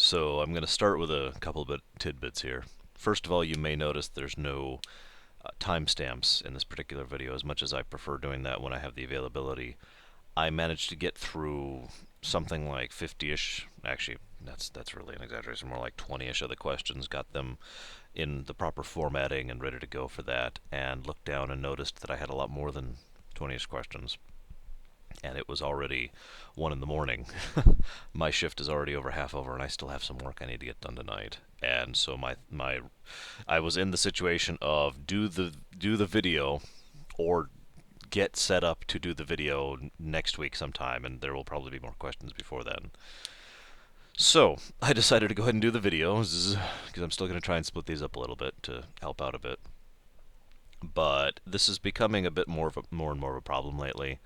So I'm going to start with a couple of tidbits here. First of all, you may notice there's no timestamps in this particular video, as much as I prefer doing that when I have the availability. I managed to get through something like 50-ish, actually that's really an exaggeration, more like 20-ish of the questions, got them in the proper formatting and ready to go for that, and looked down and noticed that I had a lot more than 20-ish questions. And it was already 1 in the morning. My shift is already over half over, and I still have some work I need to get done tonight. And so I was in the situation of do the video or get set up to do the video next week sometime, and there will probably be more questions before then. So I decided to go ahead and do the videos because I'm still going to try and split these up a little bit to help out a bit. But this is becoming a bit more and more of a problem lately.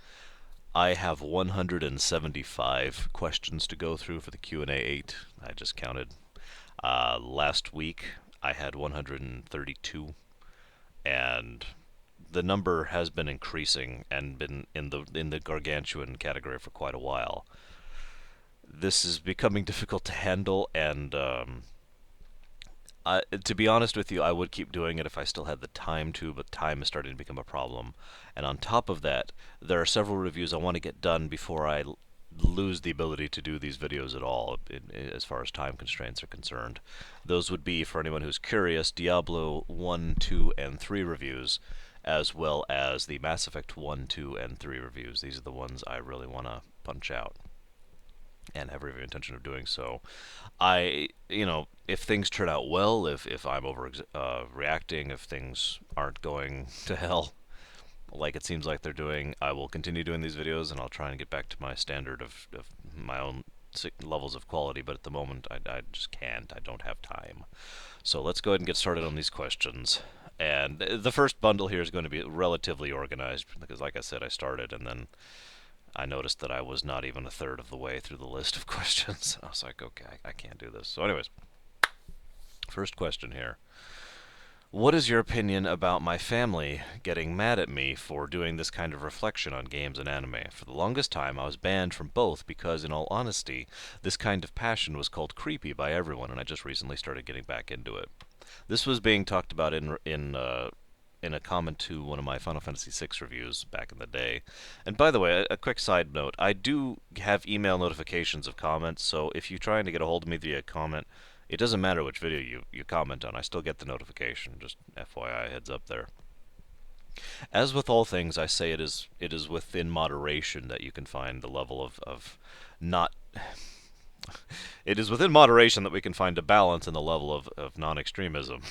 I have 175 questions to go through for the Q&A 8. I just counted. Last week I had 132, and the number has been increasing and been in the gargantuan category for quite a while. This is becoming difficult to handle, and to be honest with you, I would keep doing it if I still had the time to, but time is starting to become a problem. And on top of that, there are several reviews I want to get done before I lose the ability to do these videos at all, as far as time constraints are concerned. Those would be, for anyone who's curious, Diablo 1, 2, and 3 reviews, as well as the Mass Effect 1, 2, and 3 reviews. These are the ones I really want to punch out, and have every intention of doing so. If things turn out well, if I'm over reacting, if things aren't going to hell, like it seems like they're doing, I will continue doing these videos, and I'll try and get back to my standard of my own levels of quality, but at the moment, I just can't. I don't have time. So let's go ahead and get started on these questions. And the first bundle here is going to be relatively organized, because like I said, I started, and then I noticed that I was not even a third of the way through the list of questions. I was like, okay, I can't do this. So anyways, first question here. What is your opinion about my family getting mad at me for doing this kind of reflection on games and anime? For the longest time, I was banned from both because, in all honesty, this kind of passion was called creepy by everyone, and I just recently started getting back into it. This was being talked about in a comment to one of my Final Fantasy VI reviews back in the day. And by the way, a quick side note, I do have email notifications of comments, so if you're trying to get a hold of me via comment, it doesn't matter which video you comment on, I still get the notification. Just FYI, heads up there. As with all things, I say it is within moderation that you can find the level of not... It is within moderation that we can find a balance in the level of non-extremism.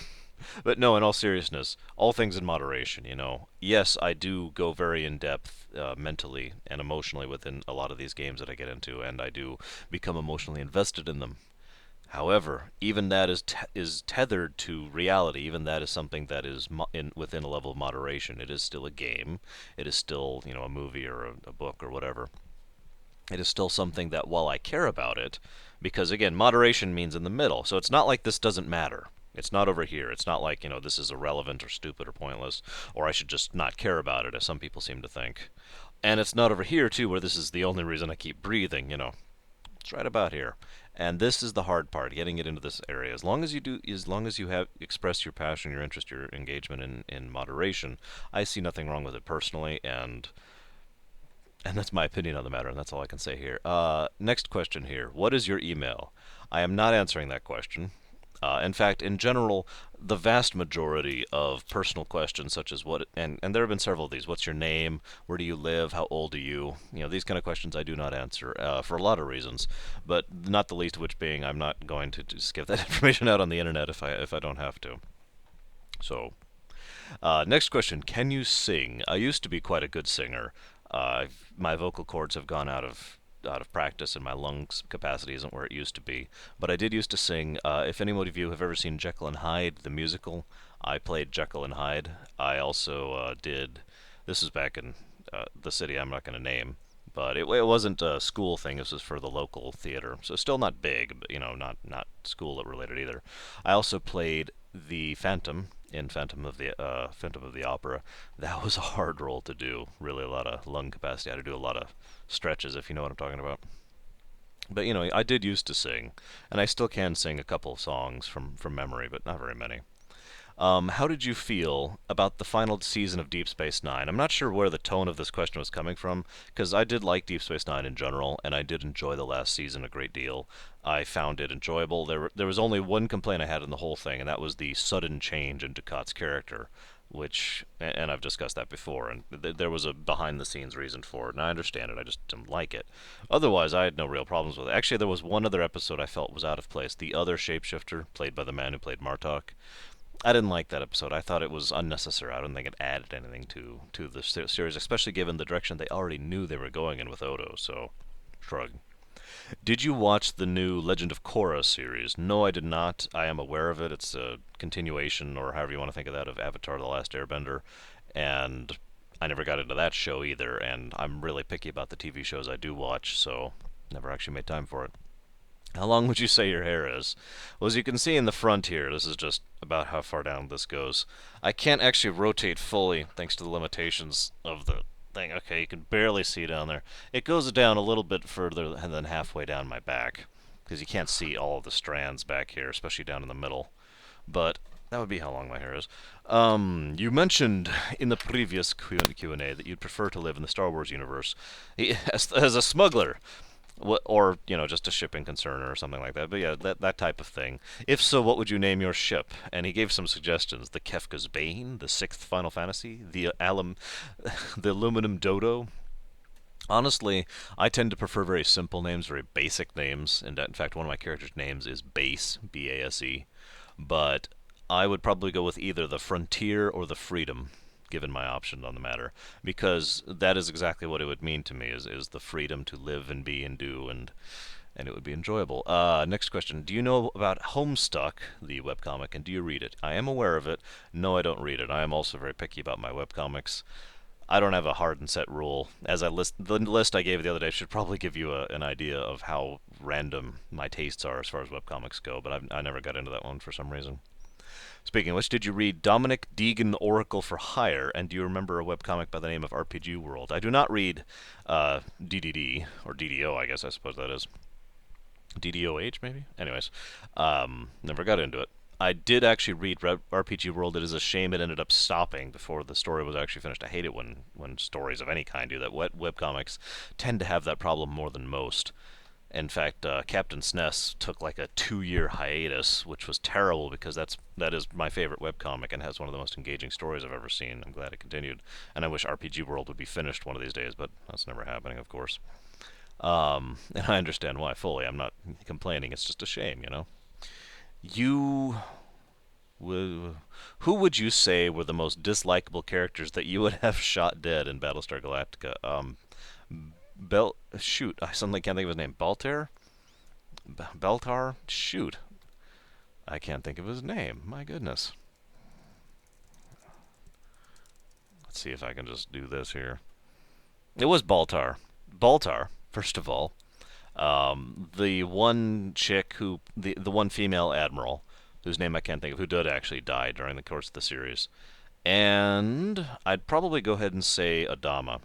But no, in all seriousness, all things in moderation, you know. Yes, I do go very in depth mentally and emotionally within a lot of these games that I get into, and I do become emotionally invested in them. However, even that is tethered to reality. Even that is something that is within a level of moderation. It is still a game. It is still, a movie or a book or whatever. It is still something that, while I care about it, because again, moderation means in the middle. So it's not like this doesn't matter. It's not over here. It's not like, this is irrelevant or stupid or pointless, or I should just not care about it, as some people seem to think. And it's not over here, too, where this is the only reason I keep breathing. It's right about here. And this is the hard part, getting it into this area. As long as you have expressed your passion, your interest, your engagement in moderation, I see nothing wrong with it personally, and that's my opinion on the matter, and that's all I can say here. Next question here. What is your email? I am not answering that question. In fact, in general, the vast majority of personal questions, such as and there have been several of these. What's your name? Where do you live? How old are you? These kind of questions I do not answer for a lot of reasons, but not the least of which being I'm not going to just give that information out on the internet if I don't have to. So, next question. Can you sing? I used to be quite a good singer. My vocal cords have gone out of practice, and my lungs capacity isn't where it used to be. But I did used to sing. If any of you have ever seen Jekyll and Hyde, the musical, I played Jekyll and Hyde. I also did. This is back in the city I'm not going to name, but it wasn't a school thing. This was for the local theater, so still not big, but not school related either. I also played the Phantom in Phantom of the Opera. That was a hard role to do. Really, a lot of lung capacity. I had to do a lot of stretches, if you know what I'm talking about. But you know, I did used to sing, and I still can sing a couple of songs from memory, but not very many. How did you feel about the final season of Deep Space Nine? I'm not sure where the tone of this question was coming from, because I did like Deep Space Nine in general, and I did enjoy the last season a great deal. I found it enjoyable. There was only one complaint I had in the whole thing, and that was the sudden change in Ducat's character, which, and I've discussed that before, and there was a behind-the-scenes reason for it, and I understand it. I just didn't like it. Otherwise, I had no real problems with it. Actually, there was one other episode I felt was out of place. The other shapeshifter, played by the man who played Martok, I didn't like that episode. I thought it was unnecessary. I don't think it added anything to the series, especially given the direction they already knew they were going in with Odo. So, shrug. Did you watch the new Legend of Korra series? No, I did not. I am aware of it. It's a continuation, or however you want to think of that, of Avatar: The Last Airbender, and I never got into that show either. And I'm really picky about the TV shows I do watch, so never actually made time for it. How long would you say your hair is? Well, as you can see in the front here, this is just about how far down this goes. I can't actually rotate fully thanks to the limitations of the thing. Okay, you can barely see down there. It goes down a little bit further than halfway down my back because you can't see all of the strands back here, especially down in the middle. But that would be how long my hair is. You mentioned in the previous Q&A that you'd prefer to live in the Star Wars universe as a smuggler. Or, you know, just a shipping concern or something like that. But yeah, that type of thing. If so, what would you name your ship? And he gave some suggestions. The Kefka's Bane, the 6th Final Fantasy, the Aluminum Dodo. Honestly, I tend to prefer very simple names, very basic names. And in fact, one of my characters' names is Base, B-A-S-E. But I would probably go with either the Frontier or the Freedom, given my option on the matter, because that is exactly what it would mean to me, is the freedom to live and be and do, and it would be enjoyable. Next question. Do you know about Homestuck, the webcomic, and do you read it? I am aware of it. No, I don't read it. I am also very picky about my webcomics. I don't have a hard and set rule. The list I gave the other day should probably give you an idea of how random my tastes are as far as webcomics go, but I never got into that one for some reason. Speaking of which, did you read Dominic Deegan Oracle for Hire, and do you remember a webcomic by the name of RPG World? I do not read DDD, or DDO, I guess I suppose that is. DDOH, maybe? Anyways, never got into it. I did actually read RPG World. It is a shame it ended up stopping before the story was actually finished. I hate it when stories of any kind do that. Webcomics tend to have that problem more than most. In fact, Captain SNES took like a 2-year hiatus, which was terrible because that is my favorite webcomic and has one of the most engaging stories I've ever seen. I'm glad it continued, and I wish RPG World would be finished one of these days, but that's never happening, of course. And I understand why fully. I'm not complaining. It's just a shame, you know. You, who would you say were the most dislikable characters that you would have shot dead in Battlestar Galactica? Shoot, I suddenly can't think of his name. Beltar? Shoot. I can't think of his name. My goodness. Let's see if I can just do this here. It was Baltar. Baltar, first of all. The one chick the one female admiral, whose name I can't think of, who did actually die during the course of the series. And I'd probably go ahead and say Adama.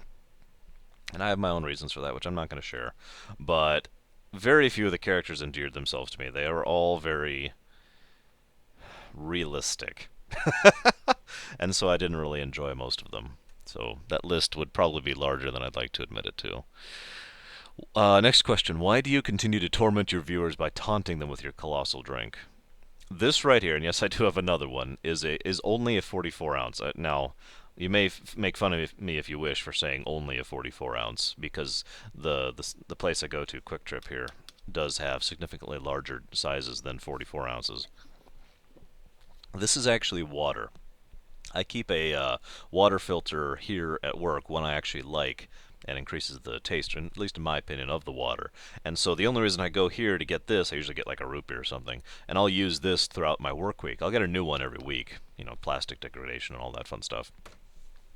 And I have my own reasons for that, which I'm not going to share. But very few of the characters endeared themselves to me. They are all very realistic. And so I didn't really enjoy most of them. So that list would probably be larger than I'd like to admit it to. Next question. Why do you continue to torment your viewers by taunting them with your colossal drink? This right here, and yes, I do have another one, is only a 44 ounce. Now, you may make fun of me if you wish for saying only a 44 ounce, because the place I go to, Quick Trip here, does have significantly larger sizes than 44 ounces. This is actually water. I keep a water filter here at work, one I actually like, and increases the taste, at least in my opinion, of the water. And so the only reason I go here to get this, I usually get like a root beer or something, and I'll use this throughout my work week. I'll get a new one every week, you know, plastic degradation and all that fun stuff.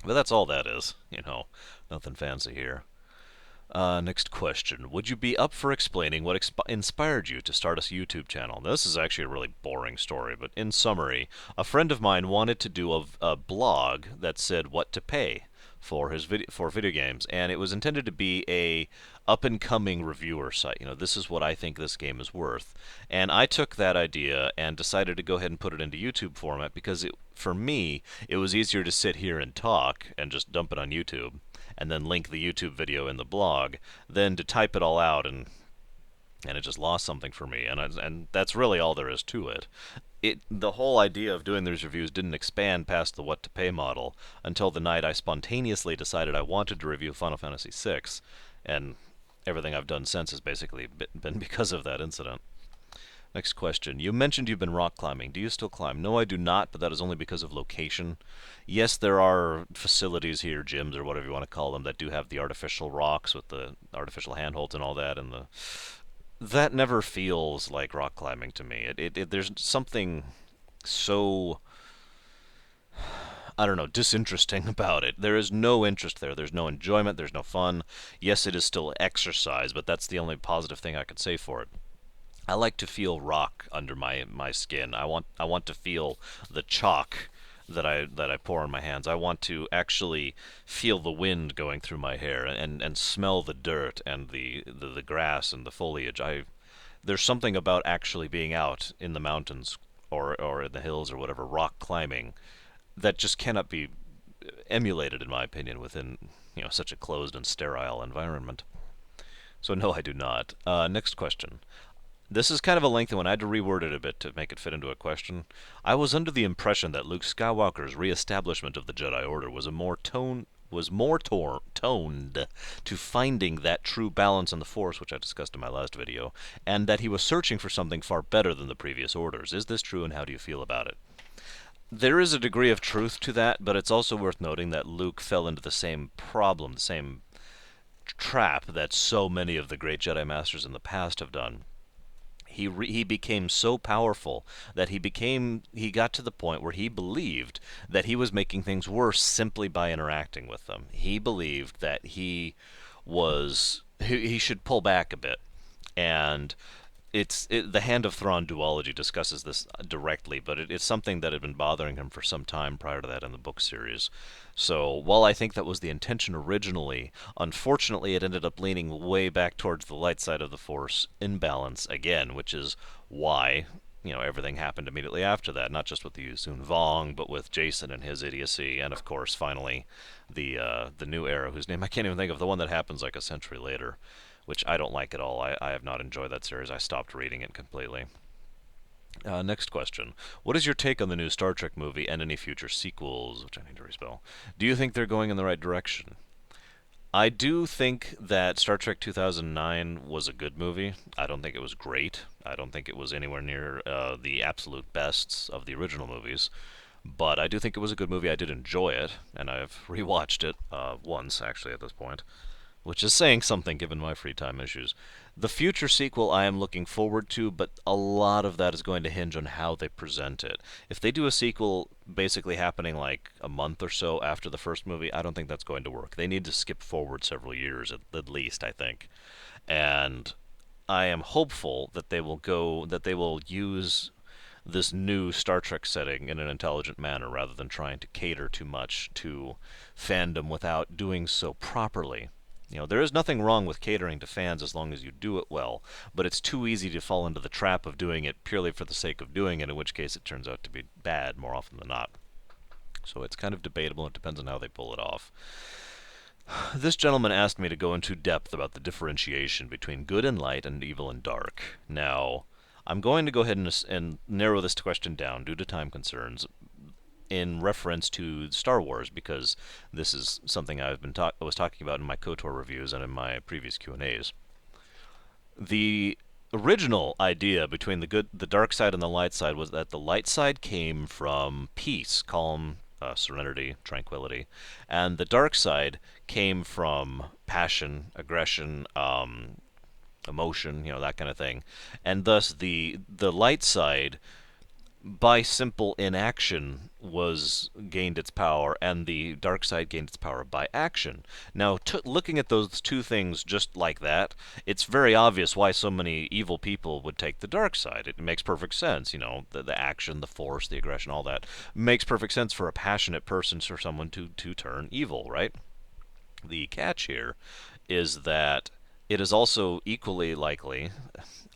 But that's all that is, you know, nothing fancy here. Next question. Would you be up for explaining what inspired you to start a YouTube channel? Now, this is actually a really boring story, but in summary, a friend of mine wanted to do a blog that said what to pay for his video games, and it was intended to be a up and coming reviewer site. This is what I think this game is worth. And I took that idea and decided to go ahead and put it into YouTube format because for me, it was easier to sit here and talk and just dump it on YouTube and then link the YouTube video in the blog than to type it all out and it just lost something for me, and that's really all there is to it. The whole idea of doing these reviews didn't expand past the what to pay model until the night I spontaneously decided I wanted to review Final Fantasy VI, and everything I've done since has basically been because of that incident. Next question. You mentioned you've been rock climbing. Do you still climb? No, I do not, but that is only because of location. Yes, there are facilities here, gyms or whatever you want to call them, that do have the artificial rocks with the artificial handholds and all that, and that never feels like rock climbing to me. There's something so, I don't know, disinteresting about it. There is no interest there. There's no enjoyment. There's no fun. Yes, it is still exercise, but that's the only positive thing I could say for it. I like to feel rock under my skin. I want to feel the chalk that I pour on my hands. I want to actually feel the wind going through my hair and smell the dirt and the grass and the foliage. There's something about actually being out in the mountains or in the hills or whatever, rock climbing, that just cannot be emulated, in my opinion, within such a closed and sterile environment. So no, I do not. Next question. This is kind of a lengthy one. I had to reword it a bit to make it fit into a question. I was under the impression that Luke Skywalker's reestablishment of the Jedi Order was toned to finding that true balance in the Force, which I discussed in my last video, and that he was searching for something far better than the previous orders. Is this true, and how do you feel about it? There is a degree of truth to that, but it's also worth noting that Luke fell into the same problem, the same trap that so many of the great Jedi Masters in the past have done. He became so powerful that he got to the point where he believed that he was making things worse simply by interacting with them. He believed that he should pull back a bit, and the Hand of Thrawn duology discusses this directly, but it's something that had been bothering him for some time prior to that in the book series. So while I think that was the intention originally, unfortunately it ended up leaning way back towards the light side of the Force imbalance again, which is why everything happened immediately after that, not just with the Yuuzhan Vong, but with Jacen and his idiocy, and of course finally the new era, whose name I can't even think of, the one that happens like a century later, which I don't like at all. I have not enjoyed that series. I stopped reading it completely. Next question. What is your take on the new Star Trek movie and any future sequels, which I need to respell? Do you think they're going in the right direction? I do think that Star Trek 2009 was a good movie. I don't think it was great. I don't think it was anywhere near the absolute bests of the original movies. But I do think it was a good movie. I did enjoy it, and I've rewatched it once, actually, at this point, which is saying something given my free time issues. The future sequel I am looking forward to, but a lot of that is going to hinge on how they present it. If they do a sequel basically happening like a month or so after the first movie, I don't think that's going to work. They need to skip forward several years at least, I think. And I am hopeful that they will use this new Star Trek setting in an intelligent manner rather than trying to cater too much to fandom without doing so properly. There is nothing wrong with catering to fans as long as you do it well, but it's too easy to fall into the trap of doing it purely for the sake of doing it, in which case it turns out to be bad more often than not. So it's kind of debatable. It depends on how they pull it off. This gentleman asked me to go into depth about the differentiation between good and light and evil and dark. Now, I'm going to go ahead and narrow this question down due to time concerns, in reference to Star Wars, because this is something I was talking about in my KOTOR reviews and in my previous Q&As. The original idea between the dark side and the light side was that the light side came from peace, calm, serenity, tranquility, and the dark side came from passion, aggression, emotion, that kind of thing. And thus the light side, by simple inaction, gained its power, and the dark side gained its power by action. Now, looking at those two things just like that, it's very obvious why so many evil people would take the dark side. It makes perfect sense, the action, the force, the aggression, all that makes perfect sense for a passionate person, for someone to turn evil, right? The catch here is that it is also equally likely,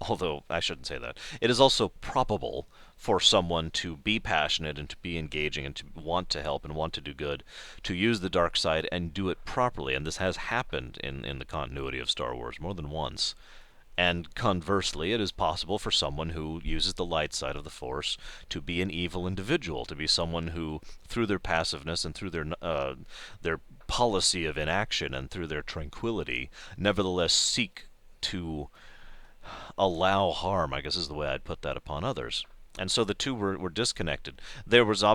although I shouldn't say that, it is also probable for someone to be passionate and to be engaging and to want to help and want to do good, to use the dark side and do it properly. And this has happened in the continuity of Star Wars more than once. And conversely, it is possible for someone who uses the light side of the Force to be an evil individual, to be someone who, through their passiveness and through their policy of inaction and through their tranquility, nevertheless seek to allow harm, I guess is the way I'd put that, upon others. And so the two were disconnected. There was an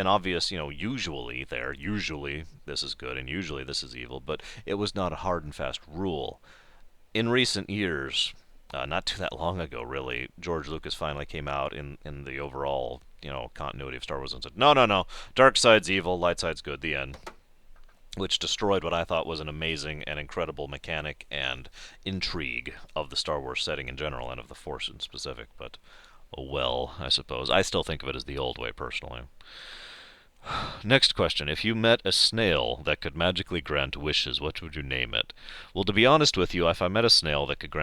obvious, usually this is good and usually this is evil, but it was not a hard and fast rule. In recent years, not too that long ago, really, George Lucas finally came out in the overall, continuity of Star Wars and said, no, no, no, dark side's evil, light side's good, the end. Which destroyed what I thought was an amazing and incredible mechanic and intrigue of the Star Wars setting in general and of the Force in specific. But, oh well, I suppose. I still think of it as the old way, personally. Next question. If you met a snail that could magically grant wishes, what would you name it? Well, to be honest with you, if I met a snail that could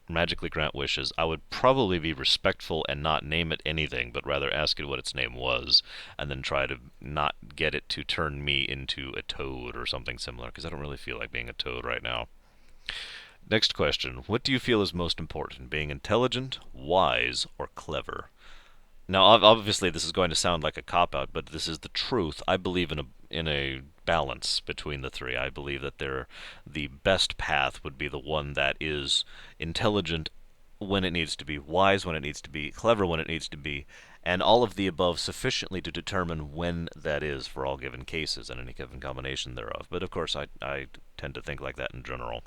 magically grant wishes, I would probably be respectful and not name it anything, but rather ask it what its name was, and then try to not get it to turn me into a toad or something similar, because I don't really feel like being a toad right now. Next question. What do you feel is most important, being intelligent, wise, or clever? Now, obviously, this is going to sound like a cop-out, but this is the truth. I believe in a balance between the three. I believe that the best path would be the one that is intelligent when it needs to be, wise when it needs to be, clever when it needs to be, and all of the above sufficiently to determine when that is for all given cases and any given combination thereof. But of course, I tend to think like that in general.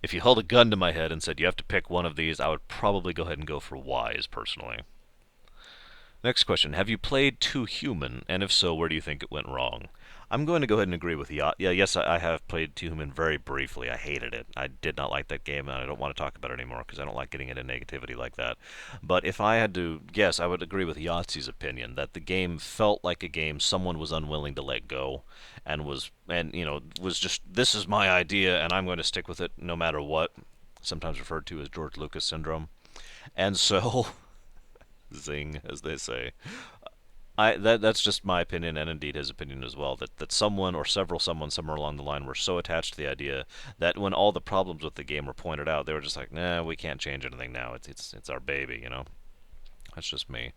If you held a gun to my head and said you have to pick one of these, I would probably go ahead and go for wise, personally. Next question. Have you played Too Human? And if so, where do you think it went wrong? I'm going to go ahead and agree with Yacht. Yeah, yes, I have played Too Human very briefly. I hated it. I did not like that game, and I don't want to talk about it anymore because I don't like getting into negativity like that. But if I had to guess, I would agree with Yahtzee's opinion that the game felt like a game someone was unwilling to let go, and was just, this is my idea, and I'm going to stick with it no matter what. Sometimes referred to as George Lucas syndrome. And so zing, as they say. That's just my opinion, and indeed his opinion as well. That someone or several someone somewhere along the line were so attached to the idea that when all the problems with the game were pointed out, they were just like, "Nah, we can't change anything now. It's our baby." That's just me.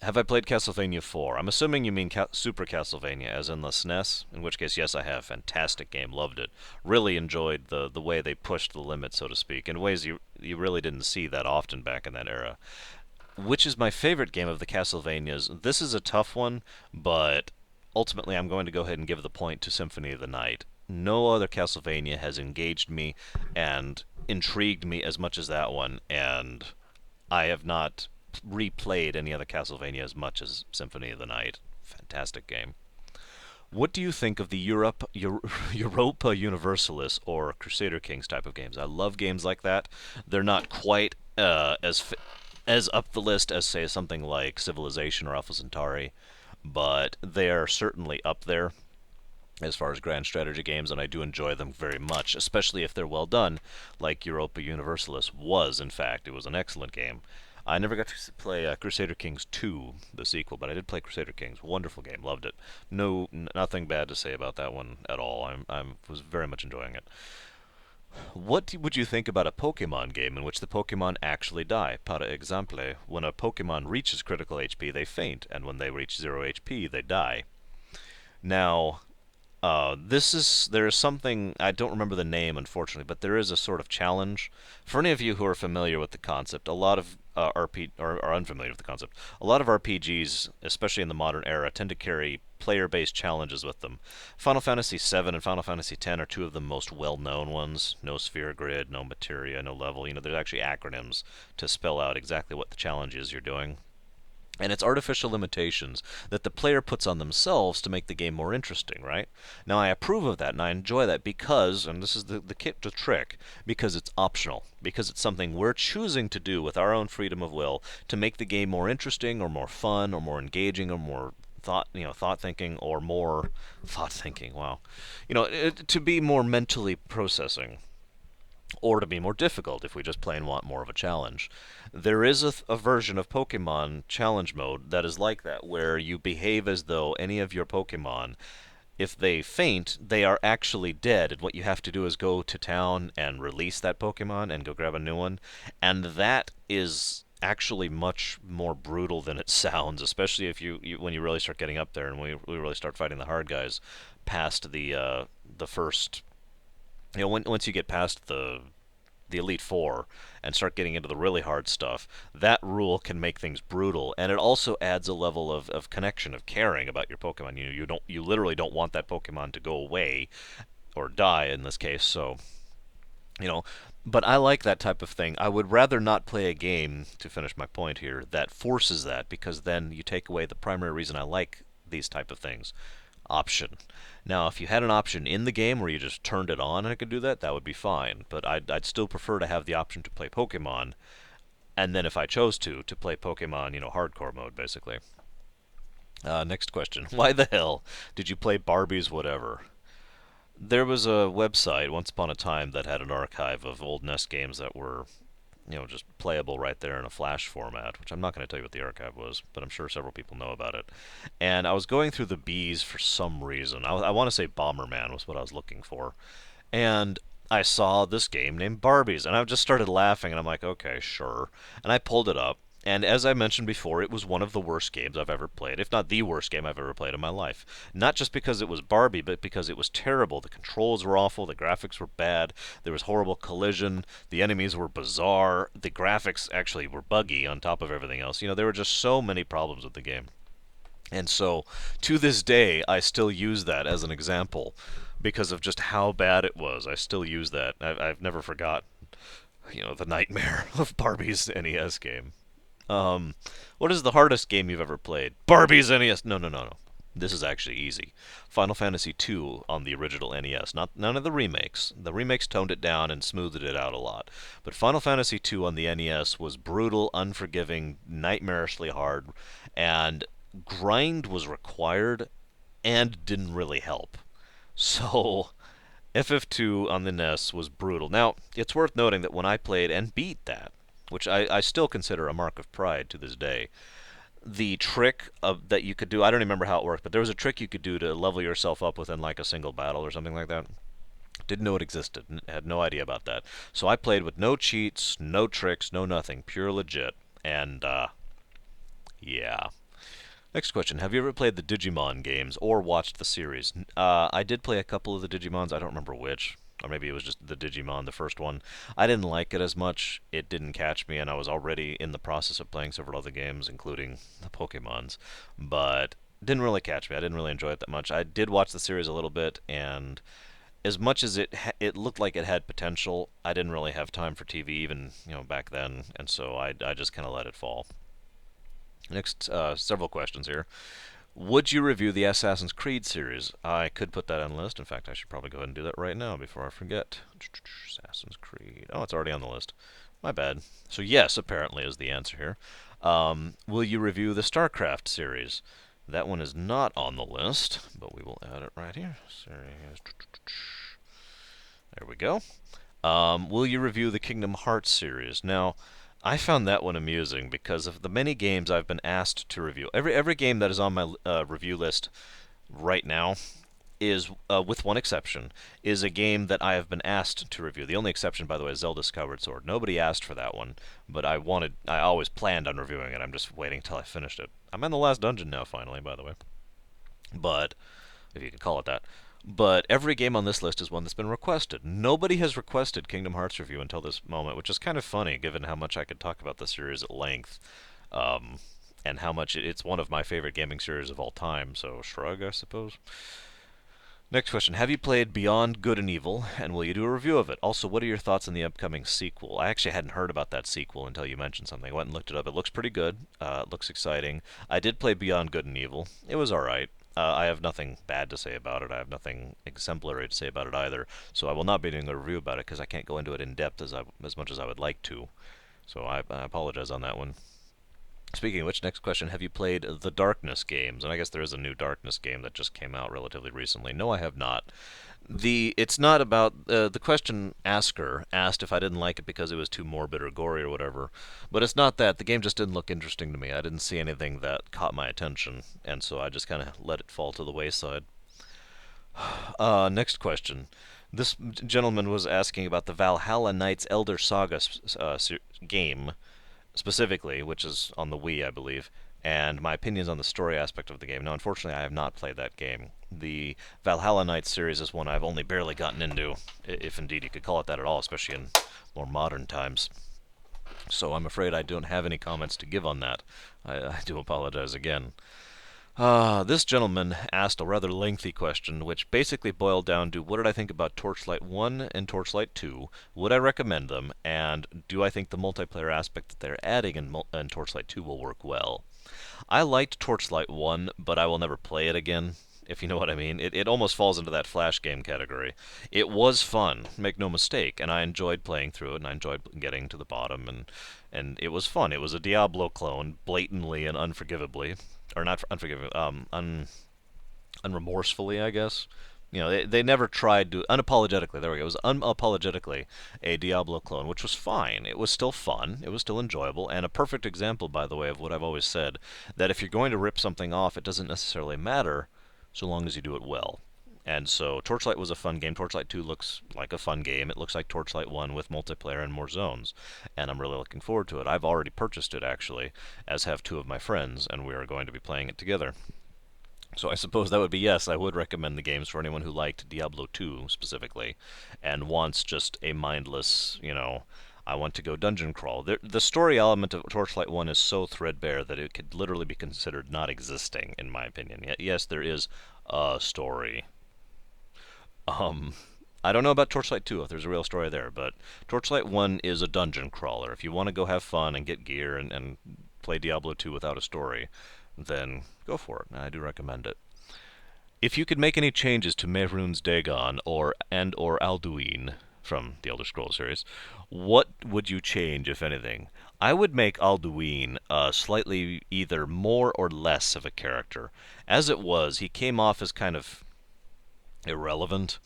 Have I played Castlevania 4? I'm assuming you mean Super Castlevania, as in the SNES. In which case, yes, I have. Fantastic game, loved it. Really enjoyed the way they pushed the limit, so to speak, in ways you really didn't see that often back in that era. Which is my favorite game of the Castlevanias? This is a tough one, but ultimately I'm going to go ahead and give the point to Symphony of the Night. No other Castlevania has engaged me and intrigued me as much as that one, and I have not replayed any other Castlevania as much as Symphony of the Night. Fantastic game. What do you think of the Europa Universalis or Crusader Kings type of games? I love games like that. They're not quite as up the list as, say, something like Civilization or Alpha Centauri, but they are certainly up there as far as grand strategy games, and I do enjoy them very much, especially if they're well done, like Europa Universalis was, in fact. It was an excellent game. I never got to play Crusader Kings 2, the sequel, but I did play Crusader Kings. Wonderful game, loved it. No, nothing bad to say about that one at all. I was very much enjoying it. What would you think about a Pokemon game in which the Pokemon actually die? Para exemple, when a Pokemon reaches critical HP, they faint, and when they reach 0 HP, they die. Now, there is something, I don't remember the name, unfortunately, but there is a sort of challenge. For any of you who are familiar with the concept, a lot of or are unfamiliar with the concept, a lot of RPGs, especially in the modern era, tend to carry player-based challenges with them. Final Fantasy VII and Final Fantasy X are two of the most well-known ones. No sphere grid, no materia, no level. There's actually acronyms to spell out exactly what the challenge is you're doing. And it's artificial limitations that the player puts on themselves to make the game more interesting, right? Now, I approve of that, and I enjoy that because, and this is the trick, because it's optional. Because it's something we're choosing to do with our own freedom of will to make the game more interesting, or more fun, or more engaging, or more thought thinking, or more thought thinking. Wow, to be more mentally processing, or to be more difficult if we just plain want more of a challenge. There is a version of Pokemon Challenge Mode that is like that, where you behave as though any of your Pokemon, if they faint, they are actually dead, and what you have to do is go to town and release that Pokemon and go grab a new one. And that is actually much more brutal than it sounds, especially if when you really start getting up there and we really start fighting the hard guys past the first. Once you get past the Elite Four and start getting into the really hard stuff, that rule can make things brutal, and it also adds a level of connection, of caring about your Pokemon. You literally don't want that Pokemon to go away or die in this case. So you know, but I like that type of thing. I would rather not play a game, to finish my point here, that forces that, because then you take away the primary reason I like these type of things. Option. Now, if you had an option in the game where you just turned it on and it could do that, that would be fine. But I'd still prefer to have the option to play Pokemon, and then if I chose to play Pokemon, hardcore mode, basically. Next question. Why the hell did you play Barbie's Whatever? There was a website once upon a time that had an archive of old NES games that were, just playable right there in a flash format, which I'm not going to tell you what the archive was, but I'm sure several people know about it. And I was going through the Bs for some reason. I want to say Bomberman was what I was looking for. And I saw this game named Barbies, and I just started laughing, and I'm like, okay, sure. And I pulled it up, and as I mentioned before, it was one of the worst games I've ever played, if not the worst game I've ever played in my life. Not just because it was Barbie, but because it was terrible. The controls were awful, the graphics were bad, there was horrible collision, the enemies were bizarre, the graphics actually were buggy on top of everything else. There were just so many problems with the game. And so, to this day, I still use that as an example because of just how bad it was. I still use that. I've never forgotten, the nightmare of Barbie's NES game. What is the hardest game you've ever played? Barbie's NES. No, no, no, no. This is actually easy. Final Fantasy II on the original NES. None of the remakes. The remakes toned it down and smoothed it out a lot. But Final Fantasy II on the NES was brutal, unforgiving, nightmarishly hard, and grind was required and didn't really help. So FF2 on the NES was brutal. Now, it's worth noting that when I played and beat that, which I still consider a mark of pride to this day, the trick that you could do, I don't remember how it worked, but there was a trick you could do to level yourself up within like a single battle or something like that. Didn't know it existed, had no idea about that. So I played with no cheats, no tricks, no nothing, pure legit. And, yeah. Next question. Have you ever played the Digimon games or watched the series? I did play a couple of the Digimons. I don't remember which. Or maybe it was just the Digimon, the first one. I didn't like it as much. It didn't catch me, and I was already in the process of playing several other games, including the Pokemons. But didn't really catch me. I didn't really enjoy it that much. I did watch the series a little bit, and as much as it looked like it had potential, I didn't really have time for TV even back then, and so I just kind of let it fall. Next, several questions here. Would you review the Assassin's Creed series? I could put that on the list. In fact, I should probably go ahead and do that right now before I forget. Assassin's Creed. Oh, it's already on the list. My bad. So yes, apparently is the answer here. Will you review the StarCraft series? That one is not on the list, but we will add it right here. Series. There we go. Will you review the Kingdom Hearts series? Now, I found that one amusing because of the many games I've been asked to review. Every game that is on my review list right now is, with one exception, is a game that I have been asked to review. The only exception, by the way, is Zelda Skyward Sword. Nobody asked for that one, but I always planned on reviewing it. I'm just waiting until I finished it. I'm in the last dungeon now, finally, by the way. But, if you can call it that. But every game on this list is one that's been requested. Nobody has requested Kingdom Hearts review until this moment, which is kind of funny given how much I could talk about the series at length, um, and how much it's one of my favorite gaming series of all time, so shrug, I suppose. Next question. Have you played Beyond Good and Evil, and will you do a review of it? Also, what are your thoughts on the upcoming sequel? I actually hadn't heard about that sequel until you mentioned something. I went and looked it up. It looks pretty good. It looks exciting. I did play Beyond Good and Evil. It was alright. I have nothing bad to say about it. I have nothing exemplary to say about it either. So I will not be doing a review about it because I can't go into it in depth as much as I would like to. So I apologize on that one. Speaking of which, next question: have you played the Darkness games? And I guess there is a new Darkness game that just came out relatively recently. No, I have not. It's not about the question asker asked if I didn't like it because it was too morbid or gory or whatever, but it's not that. The game just didn't look interesting to me. I didn't see anything that caught my attention, and so I just kind of let it fall to the wayside. Next question. This gentleman was asking about the Valhalla Knights Elder Saga game specifically, which is on the Wii, I believe, and my opinions on the story aspect of the game. Now, unfortunately, I have not played that game. The Valhalla Knights series is one I've only barely gotten into, if indeed you could call it that at all, especially in more modern times. So I'm afraid I don't have any comments to give on that. I do apologize again. This gentleman asked a rather lengthy question, which basically boiled down to what did I think about Torchlight 1 and Torchlight 2? Would I recommend them? And do I think the multiplayer aspect that they're adding in Torchlight 2 will work well? I liked Torchlight 1, but I will never play it again, if you know what I mean. It almost falls into that Flash game category. It was fun, make no mistake, and I enjoyed playing through it, and I enjoyed getting to the bottom, and it was fun. It was a Diablo clone, blatantly and unforgivably, or not unforgivably, unremorsefully, I guess. They never tried to unapologetically. There we go. It was unapologetically a Diablo clone, which was fine. It was still fun. It was still enjoyable, and a perfect example, by the way, of what I've always said: that if you're going to rip something off, it doesn't necessarily matter, so long as you do it well. And so Torchlight was a fun game. Torchlight 2 looks like a fun game. It looks like Torchlight 1 with multiplayer and more zones, and I'm really looking forward to it. I've already purchased it, actually, as have two of my friends, and we are going to be playing it together. So I suppose that would be yes, I would recommend the games for anyone who liked Diablo 2 specifically and wants just a mindless, I want to go dungeon crawl. The story element of Torchlight 1 is so threadbare that it could literally be considered not existing, in my opinion. Yes, there is a story. Um, I don't know about Torchlight 2 if there's a real story there, but Torchlight 1 is a dungeon crawler. If you want to go have fun and get gear and play Diablo 2 without a story, then go for it. I do recommend it. If you could make any changes to Mehrunes Dagon or Alduin from the Elder Scrolls series, what would you change, if anything? I would make Alduin slightly either more or less of a character. As it was, he came off as kind of irrelevant,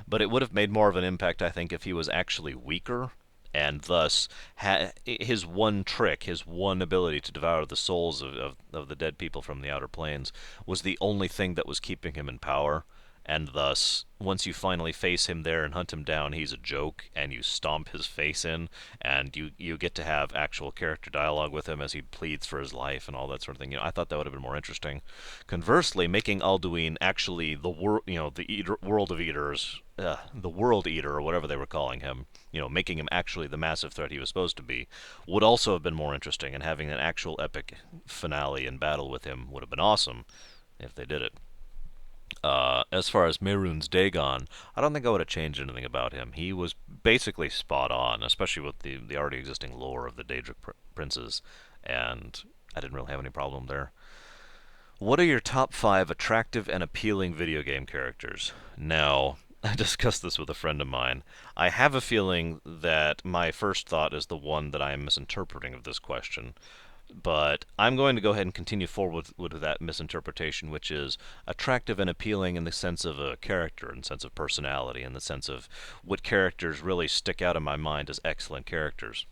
but it would have made more of an impact, I think, if he was actually weaker, and thus his one trick, his one ability to devour the souls of the dead people from the Outer Planes, was the only thing that was keeping him in power. And thus, once you finally face him there and hunt him down, he's a joke, and you stomp his face in, and you get to have actual character dialogue with him as he pleads for his life and all that sort of thing. I thought that would have been more interesting. Conversely, making Alduin actually the world of eaters, the world eater or whatever they were calling him, making him actually the massive threat he was supposed to be, would also have been more interesting. And having an actual epic finale and battle with him would have been awesome if they did it. As far as Mehrunes Dagon, I don't think I would have changed anything about him. He was basically spot on, especially with the already existing lore of the Daedric princes, and I didn't really have any problem there. What are your top 5 attractive and appealing video game characters? Now, I discussed this with a friend of mine. I have a feeling that my first thought is the one that I am misinterpreting of this question. But I'm going to go ahead and continue forward with that misinterpretation, which is attractive and appealing in the sense of a character, in the sense of personality, in the sense of what characters really stick out in my mind as excellent characters.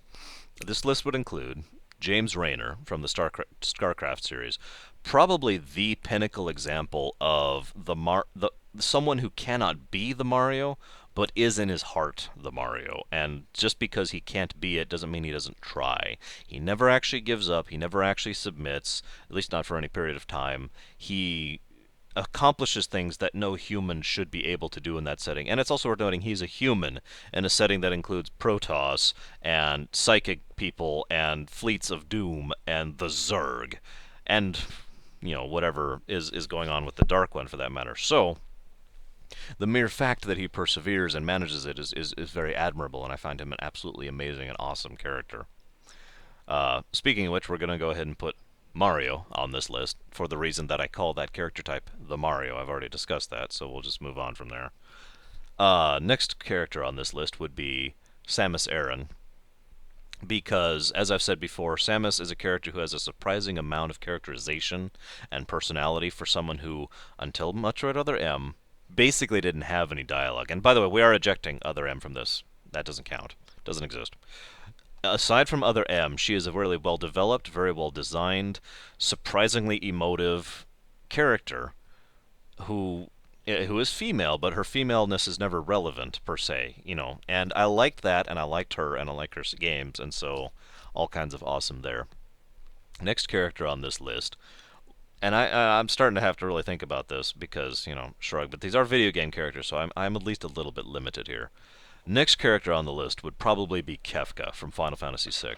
This list would include James Raynor from the StarCraft series, probably the pinnacle example of the someone who cannot be the Mario, but is in his heart the Mario. And just because he can't be it doesn't mean he doesn't try. He never actually gives up. He never actually submits, at least not for any period of time. He accomplishes things that no human should be able to do in that setting. And it's also worth noting he's a human in a setting that includes Protoss and psychic people and fleets of doom and the Zerg and whatever is going on with the Dark One for that matter. So the mere fact that he perseveres and manages it is very admirable, and I find him an absolutely amazing and awesome character. Speaking of which, we're going to go ahead and put Mario on this list for the reason that I call that character type the Mario. I've already discussed that, so we'll just move on from there. Next character on this list would be Samus Aran. because, as I've said before, Samus is a character who has a surprising amount of characterization and personality for someone who, until Metroid Other M, basically didn't have any dialogue. And by the way, we are ejecting Other M from this. That doesn't count. Doesn't exist. Aside from Other M, she is a really well developed, very well designed, surprisingly emotive character who is female, but her femaleness is never relevant per se, you know. And I liked that, and I liked her, and I like her games, and so all kinds of awesome there. Next character on this list, and I'm starting to have to really think about this because shrug, but these are video game characters, so I'm at least a little bit limited here. Next character on the list would probably be Kefka from Final Fantasy VI.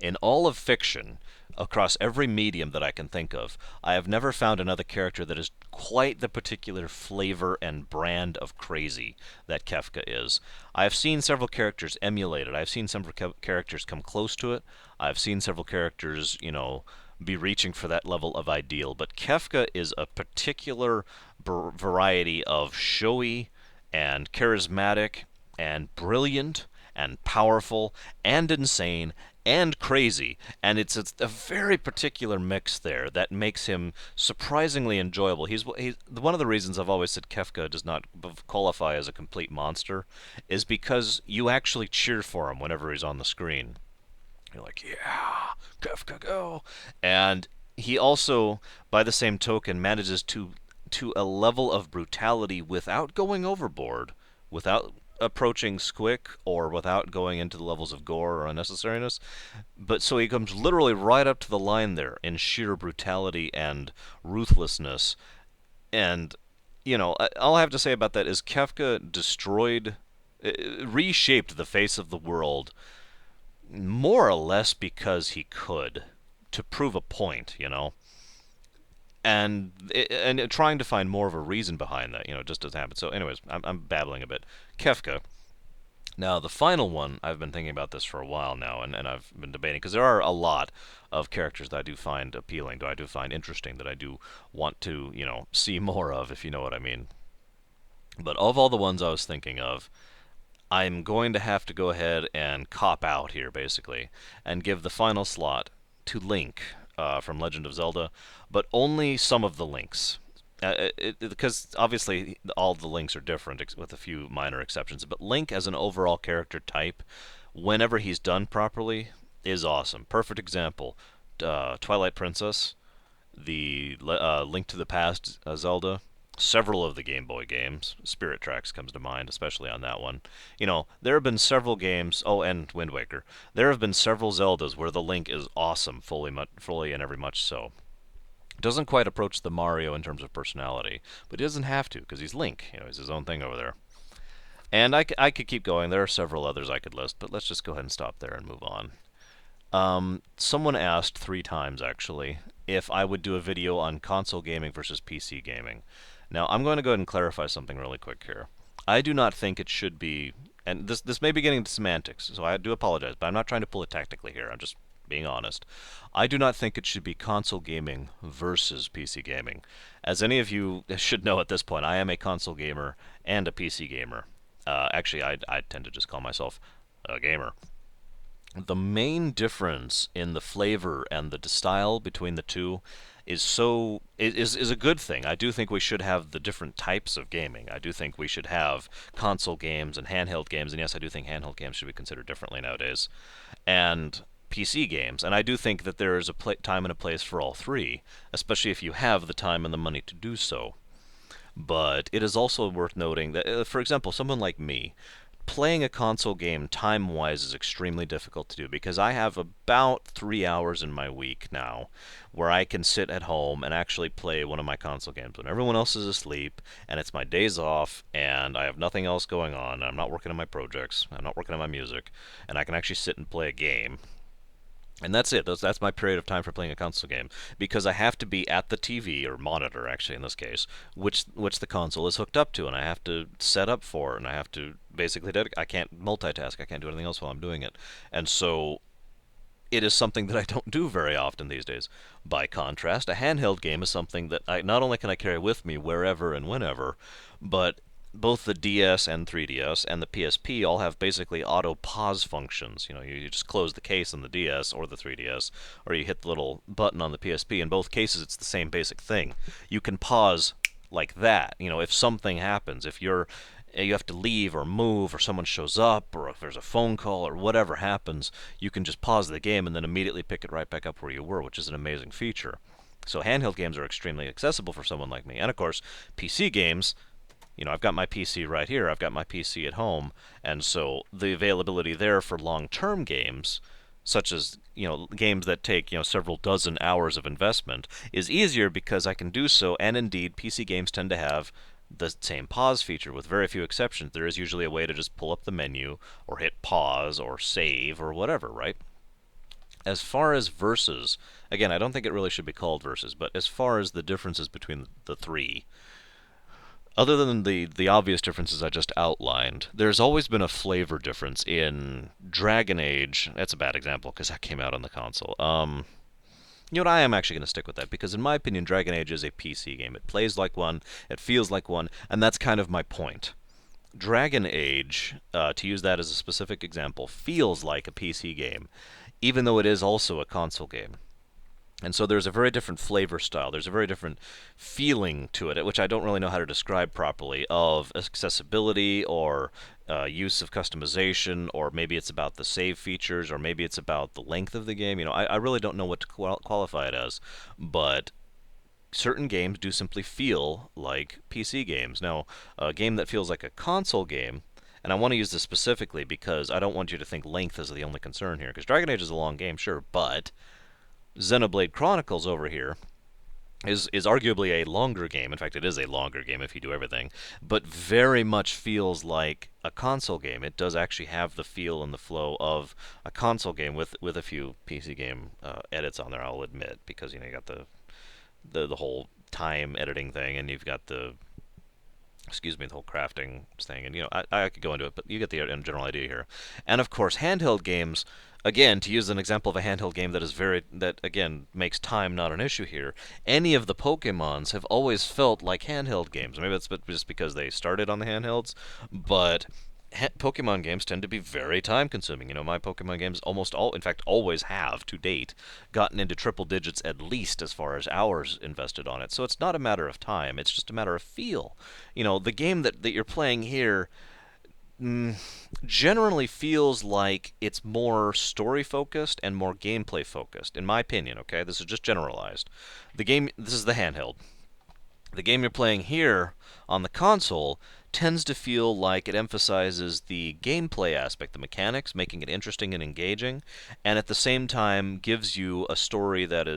In all of fiction, across every medium that I can think of, I have never found another character that is quite the particular flavor and brand of crazy that Kefka is. I've seen several characters emulate it. I've seen several characters come close to it. I've seen several characters, be reaching for that level of ideal. But Kefka is a particular variety of showy and charismatic and brilliant and powerful and insane and crazy, and it's a very particular mix there that makes him surprisingly enjoyable. He's one of the reasons I've always said Kefka does not qualify as a complete monster is because you actually cheer for him whenever he's on the screen. You're like, yeah, Kefka, go! And he also, by the same token, manages to a level of brutality without going overboard, without approaching squick or without going into the levels of gore or unnecessariness. But so he comes literally right up to the line there in sheer brutality and ruthlessness. And, all I have to say about that is Kefka reshaped the face of the world more or less because he could, to prove a point, and trying to find more of a reason behind that, just doesn't happen. So, anyways, I'm babbling a bit. Kefka. Now, the final one, I've been thinking about this for a while now, and I've been debating, because there are a lot of characters that I do find appealing, that I do find interesting, that I do want to, see more of, if you know what I mean. But of all the ones I was thinking of, I'm going to have to go ahead and cop out here, basically, and give the final slot to Link from Legend of Zelda, but only some of the Links. Because obviously all the Links are different, with a few minor exceptions. But Link as an overall character type, whenever he's done properly, is awesome. Perfect example: Twilight Princess, the Link to the Past Zelda, several of the Game Boy games. Spirit Tracks comes to mind, especially on that one. There have been several games. Oh, and Wind Waker. There have been several Zeldas where the Link is awesome, fully and every much so. Doesn't quite approach the Mario in terms of personality, but he doesn't have to because he's Link. He's his own thing over there. And I could keep going. There are several others I could list, but let's just go ahead and stop there and move on. Someone asked 3 times, actually, if I would do a video on console gaming versus PC gaming. Now, I'm going to go ahead and clarify something really quick here. I do not think it should be, and this may be getting into semantics, so I do apologize, but I'm not trying to pull it tactically here. I'm just being honest. I do not think it should be console gaming versus PC gaming. As any of you should know at this point, I am a console gamer and a PC gamer. Actually, I tend to just call myself a gamer. The main difference in the flavor and the style between the two is a good thing. I do think we should have the different types of gaming. I do think we should have console games and handheld games, and yes, I do think handheld games should be considered differently nowadays. And PC games, and I do think that there is a time and a place for all three, especially if you have the time and the money to do so. But it is also worth noting that, for example, someone like me, playing a console game time-wise is extremely difficult to do because I have about 3 hours in my week now where I can sit at home and actually play one of my console games when everyone else is asleep and it's my days off and I have nothing else going on. I'm not working on my projects. I'm not working on my music. And I can actually sit and play a game. And that's it. That's my period of time for playing a console game because I have to be at the TV or monitor, actually in this case, which the console is hooked up to, and I have to set up for it, and I have to basically I can't multitask. I can't do anything else while I'm doing it, and so it is something that I don't do very often these days. By contrast, a handheld game is something that I not only can I carry with me wherever and whenever, but both the DS and 3DS and the PSP all have basically auto pause functions. You just close the case on the DS or the 3DS, or you hit the little button on the PSP. In both cases, it's the same basic thing. You can pause like that. If something happens, if you have to leave or move, or someone shows up, or if there's a phone call or whatever happens, you can just pause the game and then immediately pick it right back up where you were, which is an amazing feature. So handheld games are extremely accessible for someone like me. And of course, PC games, I've got my PC right here. I've got my PC at home, and so the availability there for long-term games, such as games that take several dozen hours of investment, is easier because I can do so. And indeed, PC games tend to have the same pause feature, with very few exceptions. There is usually a way to just pull up the menu or hit pause or save or whatever, right? As far as versus, again, I don't think it really should be called versus, but as far as the differences between the three, other than the obvious differences I just outlined, there's always been a flavor difference in Dragon Age. That's a bad example because that came out on the console. You know what? I am actually going to stick with that because, in my opinion, Dragon Age is a PC game. It plays like one, it feels like one, and that's kind of my point. Dragon Age, to use that as a specific example, feels like a PC game, even though it is also a console game. And so there's a very different flavor style. There's a very different feeling to it, which I don't really know how to describe properly, of accessibility or use of customization, or maybe it's about the save features, or maybe it's about the length of the game. I really don't know what to qualify it as, but certain games do simply feel like PC games. Now, a game that feels like a console game, and I want to use this specifically because I don't want you to think length is the only concern here, because Dragon Age is a long game, sure, but Xenoblade Chronicles over here is arguably a longer game. In fact, it is a longer game if you do everything, but very much feels like a console game. It does actually have the feel and the flow of a console game with a few PC game edits on there, I'll admit, because you got the whole time editing thing, and you've got the the whole crafting thing, and I could go into it, but you get the general idea here. And of course, handheld games. Again, to use an example of a handheld game that again makes time not an issue here. Any of the Pokemons have always felt like handheld games. Maybe that's just because they started on the handhelds, but Pokemon games tend to be very time consuming. My Pokemon games in fact, always have to date gotten into triple digits at least as far as hours invested on it. So it's not a matter of time, it's just a matter of feel. The game that you're playing here generally feels like it's more story focused and more gameplay focused, in my opinion, okay? This is just generalized. This is the handheld. The game you're playing here on the console tends to feel like it emphasizes the gameplay aspect, the mechanics, making it interesting and engaging, and at the same time gives you a story that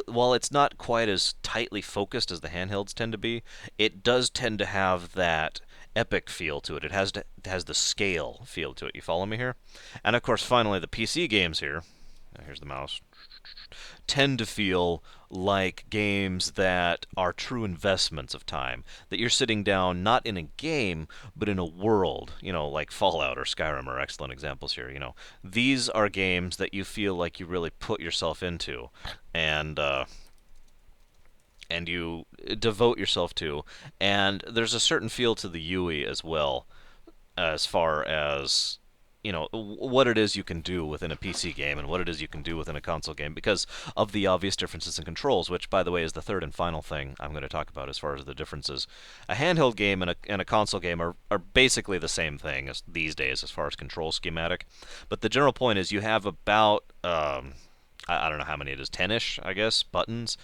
while it's not quite as tightly focused as the handhelds tend to be, it does tend to have that epic feel to it. It has the scale feel to it. You follow me here? And of course, finally, the PC games here. Here's the mouse. Tend to feel like games that are true investments of time. That you're sitting down not in a game, but in a world. Like Fallout or Skyrim are excellent examples here. These are games that you feel like you really put yourself into, and you devote yourself to. And there's a certain feel to the UI as well, as far as what it is you can do within a PC game and what it is you can do within a console game, because of the obvious differences in controls, which, by the way, is the third and final thing I'm going to talk about as far as the differences. A handheld game and a console game are basically the same thing these days as far as control schematic, but the general point is you have about I don't know how many it is, 10-ish, I guess, buttons,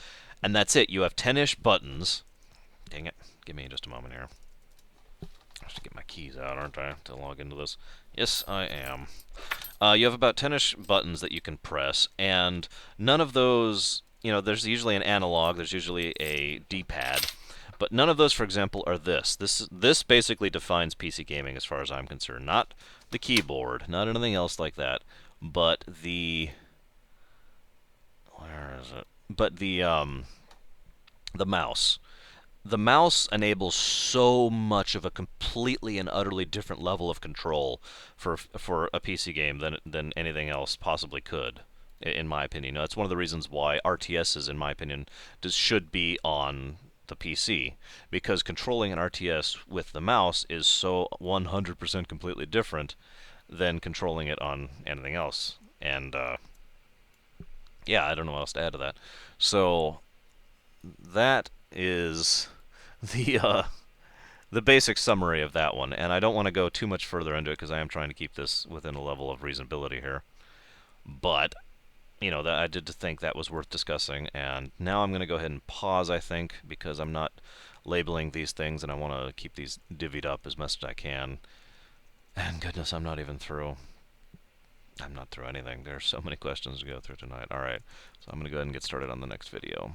and that's it. You have 10-ish buttons. Dang it. Give me just a moment here. I have to get my keys out, aren't I, to log into this? Yes, I am. You have about 10-ish buttons that you can press, and none of those, there's usually an analog, there's usually a D-pad, but none of those, for example, are this. This basically defines PC gaming as far as I'm concerned. Not the keyboard, not anything else like that, but where is it? But the mouse. The mouse enables so much of a completely and utterly different level of control for a PC game than anything else possibly could, in my opinion. That's one of the reasons why RTSs, in my opinion, should be on the PC, because controlling an RTS with the mouse is so 100% completely different than controlling it on anything else. And yeah, I don't know what else to add to that. So that is the basic summary of that one, and I don't want to go too much further into it because I am trying to keep this within a level of reasonability here. But that I did think that was worth discussing, and now I'm going to go ahead and pause, I think, because I'm not labeling these things, and I want to keep these divvied up as best as I can. And goodness, I'm not even through. I'm not through anything. There's so many questions to go through tonight. Alright, so I'm going to go ahead and get started on the next video.